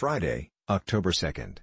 Friday, October 2nd.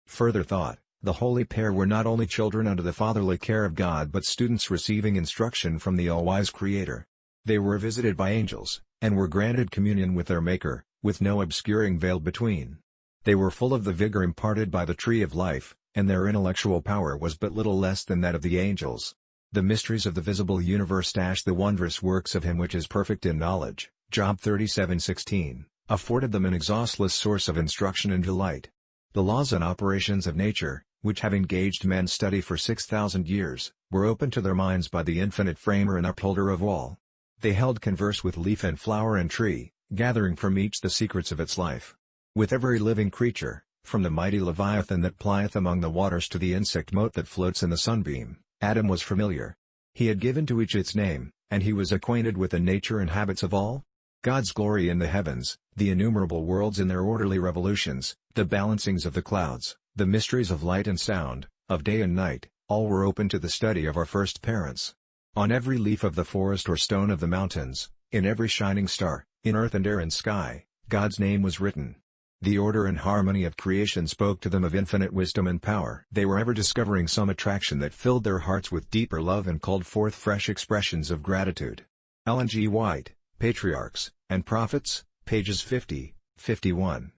Further thought, the holy pair were not only children under the fatherly care of God but students receiving instruction from the all-wise Creator. They were visited by angels, and were granted communion with their Maker, with no obscuring veil between. They were full of the vigor imparted by the tree of life, and their intellectual power was but little less than that of the angels. The mysteries of the visible universe - the wondrous works of Him which is perfect in knowledge, Job 37:16, afforded them an exhaustless source of instruction and delight. The laws and operations of nature, which have engaged men's study for 6,000 years, were opened to their minds by the infinite Framer and Upholder of all. They held converse with leaf and flower and tree, gathering from each the secrets of its life. With every living creature, from the mighty leviathan that plieth among the waters to the insect mote that floats in the sunbeam, Adam was familiar. He had given to each its name, and he was acquainted with the nature and habits of all. God's glory in the heavens, the innumerable worlds in their orderly revolutions, the balancings of the clouds, the mysteries of light and sound, of day and night, all were open to the study of our first parents. On every leaf of the forest or stone of the mountains, in every shining star, in earth and air and sky, God's name was written. The order and harmony of creation spoke to them of infinite wisdom and power. They were ever discovering some attraction that filled their hearts with deeper love and called forth fresh expressions of gratitude. Ellen G. White, Patriarchs and Prophets, pages 50, 51.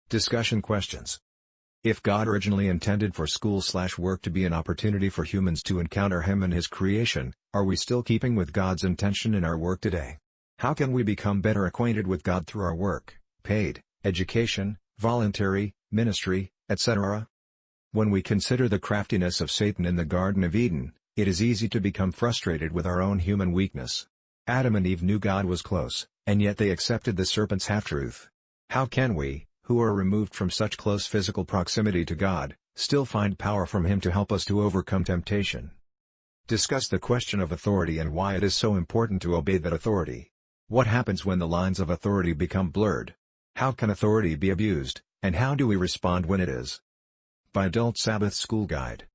Discussion questions. If God originally intended for school/work to be an opportunity for humans to encounter Him and His creation, are we still keeping with God's intention in our work today? How can we become better acquainted with God through our work, paid, education, voluntary, ministry, etc.? When we consider the craftiness of Satan in the Garden of Eden, it is easy to become frustrated with our own human weakness. Adam and Eve knew God was close, and yet they accepted the serpent's half-truth. How can we, who are removed from such close physical proximity to God, still find power from Him to help us to overcome temptation? Discuss the question of authority and why it is so important to obey that authority. What happens when the lines of authority become blurred? How can authority be abused, and how do we respond when it is? By Adult Sabbath School Guide.